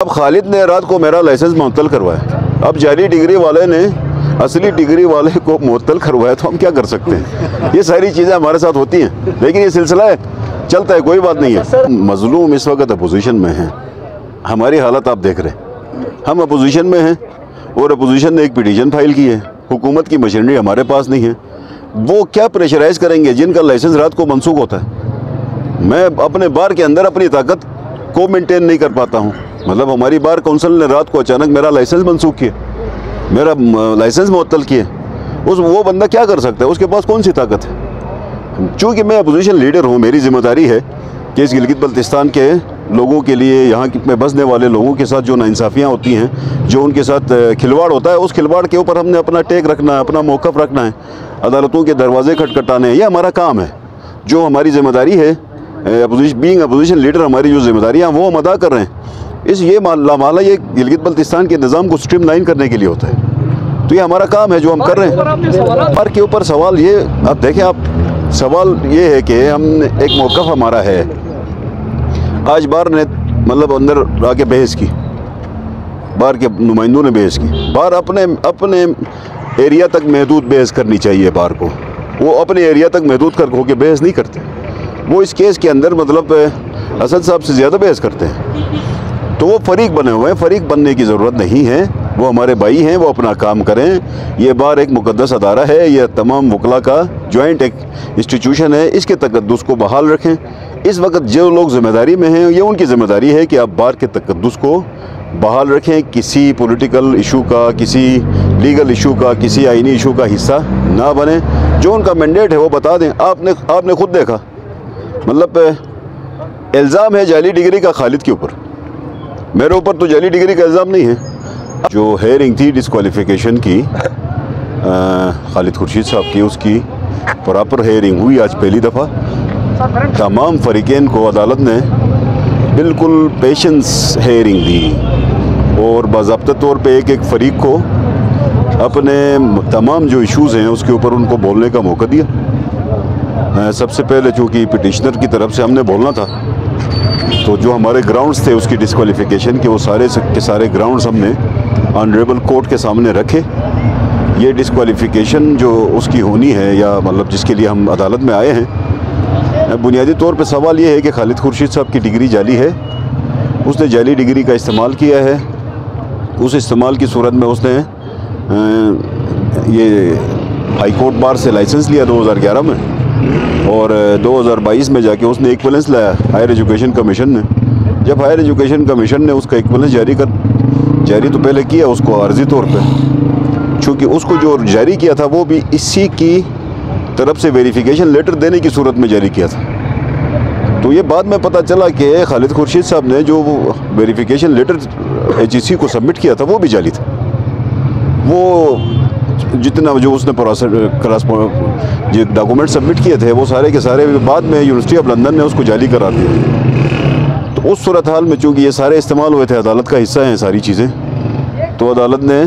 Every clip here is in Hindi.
अब खालिद ने रात को मेरा लाइसेंस मुअत्तल करवाया। अब जाली डिग्री वाले ने असली डिग्री वाले को मुअत्तल करवाया, तो हम क्या कर सकते हैं। ये सारी चीज़ें हमारे साथ होती हैं, लेकिन ये सिलसिला है, चलता है, कोई बात नहीं है। मजलूम इस वक्त अपोजिशन में हैं। हमारी हालत आप देख रहे हैं, हम अपोजिशन में हैं और अपोजिशन ने एक पिटीशन फाइल की है। हुकूमत की मशीनरी हमारे पास नहीं है। वो क्या प्रेशराइज करेंगे जिनका लाइसेंस रात को मनसूख होता है। मैं अपने बार के अंदर अपनी ताकत को मेंटेन नहीं कर पाता हूँ। मतलब हमारी बार काउंसिल ने रात को अचानक मेरा लाइसेंस मनसूख किया, मेरा लाइसेंस मुअत्तल किए। वो बंदा क्या कर सकता है, उसके पास कौन सी ताकत है। चूँकि मैं अपोजिशन लीडर हूँ, मेरी जिम्मेदारी है कि इस गिलगित बल्तिस्तान के लोगों के लिए, यहाँ में बसने वाले लोगों के साथ जो नाइंसाफ़ियाँ होती हैं, जो उनके साथ खिलवाड़ होता है, उस खिलवाड़ के ऊपर हमने अपना टेक रखना है, अपना मौक़िफ़ रखना है, अदालतों के दरवाजे खटखटाने हैं। ये हमारा काम है, जो हमारी जिम्मेदारी है। बीइंग अपोजिशन लीडर हमारी जो जिम्मेदारियाँ वो हम अदा कर रहे हैं। ये मामला ये गिलगित बल्तिस्तान के निज़ाम को स्ट्रीमलाइन करने के लिए होता है, तो ये हमारा काम है जो हम कर रहे हैं। बार के ऊपर सवाल ये, आप देखें, आप सवाल ये है कि हम एक मौक़िफ़ हमारा है। आज बार ने मतलब अंदर आके बहस की, बार के नुमाइंदों ने बहस की। बार अपने एरिया तक महदूद बहस करनी चाहिए। बार को वो अपने एरिया तक महदूद कर होकर बहस नहीं करते। वो इस केस के अंदर मतलब असद साहब से ज़्यादा बहस करते हैं। तो वो फ़रीक बने हुए हैं, फ़रीक बनने की ज़रूरत नहीं है। वो हमारे भाई हैं, वो अपना काम करें। ये बार एक मुक़द्दस अदारा है, ये तमाम वकला का जॉइंट एक इंस्टीट्यूशन है। इसके तक़द्दुस को बहाल रखें। इस वक्त जो लोग ज़िम्मेदारी में हैं, ये उनकी ज़िम्मेदारी है कि आप बार के तक़द्दुस को बहाल रखें। किसी पॉलिटिकल इशू का, किसी लीगल इशू का, किसी आइनी इशू का हिस्सा ना बने। जो उनका मैंडेट है वो बता दें। आपने खुद देखा, मतलब इल्ज़ाम है जाली डिग्री का खालिद के ऊपर, मेरे ऊपर तो जाली डिग्री का इल्ज़ाम नहीं है। जो हेयरिंग थी डिस्क्वालिफिकेशन की खालिद खुर्शीद साहब की, उसकी प्रॉपर हेयरिंग हुई आज पहली दफ़ा। तमाम फ़रीक़ैन को अदालत ने बिल्कुल पेशेंस हेयरिंग दी और बाज़ाब्ता तौर पे एक फ़रीक़ को अपने तमाम जो इश्यूज़ हैं उसके ऊपर उनको बोलने का मौका दिया। सबसे पहले चूँकि पिटिशनर की तरफ से हमने बोलना था, तो जो हमारे ग्राउंड्स थे उसकी डिस्क्वालिफिकेशन के, वो सारे के सारे ग्राउंड्स हमने ऑनरेबल कोर्ट के सामने रखे। ये डिस्क्वालिफिकेशन जो उसकी होनी है, या मतलब जिसके लिए हम अदालत में आए हैं, बुनियादी तौर पे सवाल ये है कि खालिद खुर्शीद साहब की डिग्री जाली है। उसने जाली डिग्री का इस्तेमाल किया है। उस इस्तेमाल की सूरत में उसने ये हाई कोर्ट बार से लाइसेंस लिया 2011 में, और 2022 में जाके उसने इक्विवेलेंस लाया हायर एजुकेशन कमीशन ने। जब हायर एजुकेशन कमीशन ने उसका इक्विवेलेंस जारी तो पहले किया उसको आर्जी तौर पे, चूँकि उसको जो जारी किया था वो भी इसी की तरफ से वेरिफिकेशन लेटर देने की सूरत में जारी किया था। तो ये बाद में पता चला कि खालिद खुर्शीद साहब ने जो वेरिफिकेशन लेटर HEC को सबमिट किया था वो भी जाली था। वो जितना जो उसने जो डॉक्यूमेंट सबमिट किए थे वो सारे के सारे बाद में यूनिवर्सिटी ऑफ लंदन ने उसको जाली करा दिया। तो उस सूरत हाल में चूँकि ये सारे इस्तेमाल हुए थे, अदालत का हिस्सा हैं सारी चीज़ें, तो अदालत ने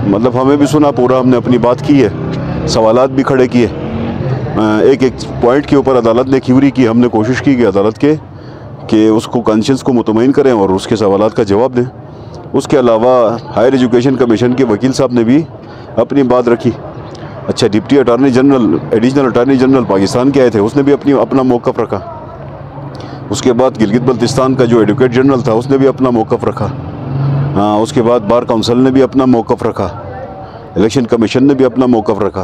मतलब हमें भी सुना, पूरा हमने अपनी बात की है, सवालात भी खड़े किए। एक पॉइंट के ऊपर अदालत ने क्यूरी की, हमने कोशिश की कि अदालत के कि उसको कॉन्शियस को मुतमईन करें और उसके सवालात का जवाब दें। उसके अलावा हायर एजुकेशन कमीशन के वकील साहब ने भी अपनी बात रखी। अच्छा, deputy attorney general, additional attorney general Pakistan के आए थे, उसने भी अपना मौक़िफ़ रखा। उसके बाद गिलगित बल्तिस्तान का जो एडवोकेट जनरल था उसने भी अपना मौक़िफ़ रखा। उसके बाद बार काउंसिल ने भी अपना मौक़िफ़ रखा। इलेक्शन कमीशन ने भी अपना मौक़िफ़ रखा।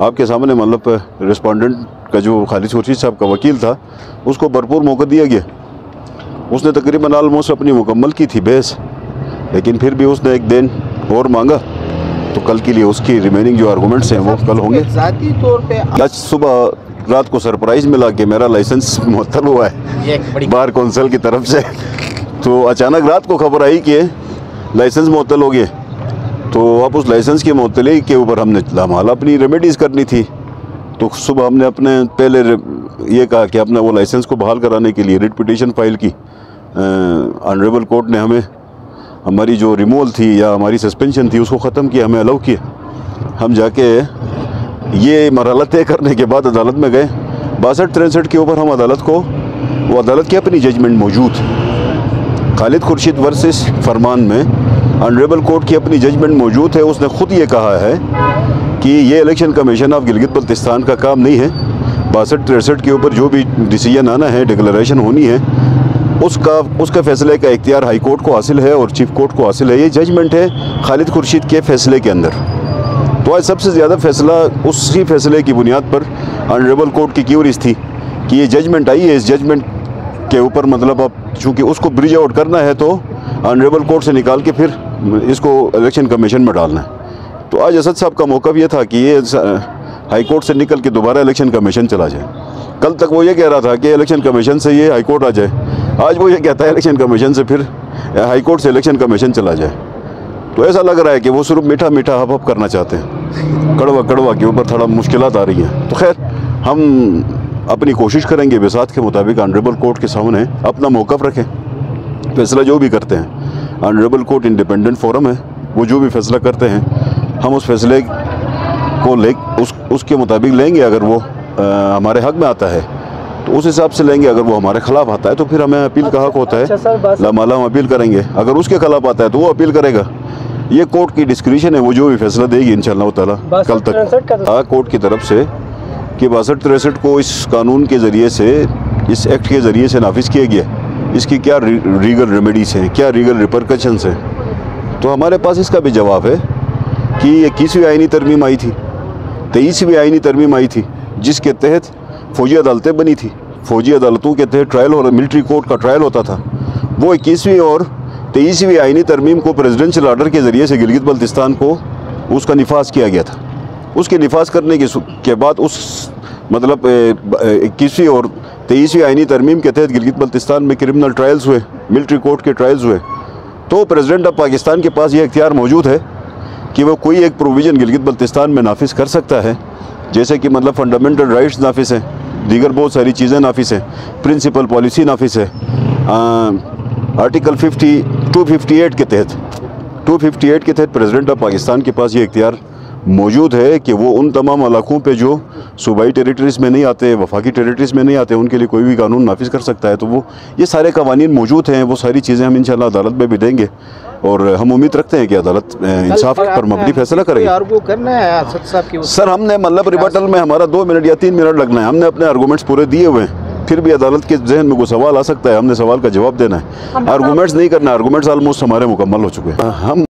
आपके सामने मतलब रिस्पोंडेंट का जो खालिद खुर्शीद साहब का वकील था, उसको भरपूर मौका दिया गया। उसने तकरीबन आलमोस्ट अपनी मुकम्मल की थी बहस, लेकिन फिर भी उसने एक दिन और मांगा। तो कल के लिए उसकी रिमेनिंग जो आर्गूमेंट्स हैं वो कल होंगे। ज़ाती तौर पे आज सुबह रात को सरप्राइज़ मिला कि मेरा लाइसेंस मुअत्तल हुआ है बार कौंसिल की तरफ से। तो अचानक रात को खबर आई कि लाइसेंस मुअत्तल हो गया। तो अब उस लाइसेंस की मुअत्तली के ऊपर हमने लामाल अपनी रेमेडीज़ करनी थी। तो सुबह हमने अपने पहले ये कहा कि अपना वो लाइसेंस को बहाल कराने के लिए रिट पिटीशन फाइल की। ऑनरेबल कोर्ट ने हमें हमारी जो रिमूवल थी या हमारी सस्पेंशन थी उसको ख़त्म किया, हमें अलाउ किया। हम जाके ये मरहला तय करने के बाद अदालत में गए। 62-63 के ऊपर हम अदालत को, वो अदालत की अपनी जजमेंट मौजूद, खालिद खुर्शीद वर्सेस फरमान में ऑनरेबल कोर्ट की अपनी जजमेंट मौजूद है। उसने ख़ुद ये कहा है कि ये election commission of Gilgit Baltistan का काम नहीं है। 62-63 के ऊपर जो भी डिसीजन आना है, डिक्लेरेशन होनी है, उसका फैसले का इख्तियार हाई कोर्ट को हासिल है और चीफ कोर्ट को हासिल है। ये जजमेंट है खालिद खुर्शीद के फैसले के अंदर। तो आज सबसे ज़्यादा फैसला उसी फैसले की बुनियाद पर ऑनरेबल कोर्ट की क्यूरीज थी कि ये जजमेंट आई है, इस जजमेंट के ऊपर मतलब अब चूँकि उसको ब्रिज आउट करना है तो ऑनरेबल कोर्ट से निकाल के फिर इसको इलेक्शन कमीशन में डालना है। तो आज असद साहब का मौक़िफ़ ये था कि ये हाई कोर्ट से निकल के दोबारा इलेक्शन कमीशन चला जाए। कल तक वो ये कह रहा था कि इलेक्शन कमीशन से ये हाई कोर्ट आ जाए, आज वो ये कहता है इलेक्शन कमीशन से फिर हाई कोर्ट से इलेक्शन कमीशन चला जाए। तो ऐसा लग रहा है कि वो सिर्फ मीठा मीठा हप हप करना चाहते हैं, कड़वा कड़वा के ऊपर थोड़ा मुश्किलात आ रही हैं। तो खैर हम अपनी कोशिश करेंगे बिसात के मुताबिक ऑनरेबल कोर्ट के सामने अपना मौक़िफ़ रखें, फैसला जो भी करते हैं। ऑनरेबल कोर्ट इंडिपेंडेंट फोरम है, वो जो भी फैसला करते हैं हम उस फैसले को उसके मुताबिक लेंगे। अगर वो हमारे हक़ में आता है तो उस हिसाब से लेंगे, अगर वो हमारे ख़िलाफ़ आता है तो फिर हमें अपील का हक़ होता है, लामाला हम अपील करेंगे। अगर उसके ख़िलाफ़ आता है तो वो अपील करेगा। ये कोर्ट की डिस्क्रिशन है, वो जो भी फैसला देगी इंशाअल्लाह ताला कल तक कोर्ट की तरफ से कि 62-63 को इस कानून के ज़रिए से, इस एक्ट के ज़रिए से नाफिज किया गया, इसकी क्या लीगल रेमेडीज़ हैं, क्या लीगल रिपरकशंस हैं। तो हमारे पास इसका भी जवाब है कि 21वीं आईनी तरमीम आई थी, 23वीं आईनी तरमीम आई थी, जिसके तहत फ़ौजी अदालतें बनी थी। फ़ौजी अदालतों के तहत ट्रायल हो, मिलिट्री कोर्ट का ट्रायल होता था। वो 21वीं और 23वीं आईनी तरमीम को प्रेसिडेंशियल आर्डर के ज़रिए से गिलगित बल्तिस्तान को उसका निफाज किया गया था। उसके निफाज करने के बाद उस मतलब 21वीं और 23वीं आईनी तरमीम के तहत गिलगित बल्तिस्तान में क्रिमिनल ट्रायल्स हुए, मिलिट्री कोर्ट के ट्रायल्स हुए। तो प्रेसिडेंट ऑफ पाकिस्तान के पास ये इख्तियार मौजूद है कि वो कोई एक प्रोविज़न गिलगित बल्तिस्तान में नाफिज कर सकता है, जैसे कि मतलब फंडामेंटल राइट्स नाफिज हैं, दीगर बहुत सारी चीज़ें नाफिज हैं, प्रिंसिपल पॉलिसी नाफिज है। आर्टिकल 258 के तहत प्रेसिडेंट ऑफ पाकिस्तान के पास ये इख्तियार मौजूद है कि वो उन तमाम इलाकों पे जो सूबाई टेरिटरीज़ में नहीं आते, वफाकी टेरिटरीज़ में नहीं आते, उनके लिए कोई भी कानून नाफिज कर सकता है। तो वो ये सारे कवानीन मौजूद हैं, वो सारी चीज़ें हम इंशाअल्लाह अदालत में भी देंगे और हम उम्मीद रखते हैं कि अदालत इंसाफ पर मबनी फैसला करेगी। सर हमने मतलब रिबटल में हमारा 2 मिनट या 3 मिनट लगना है, हमने अपने आर्गूमेंट्स पूरे दिए हुए हैं। फिर भी अदालत के जहन में कोई सवाल आ सकता है, हमने सवाल का जवाब देना है, आर्गूमेंट्स नहीं करना। आर्गूमेंट्स ऑलमोस्ट हमारे मुकम्मल हो चुके हैं। हम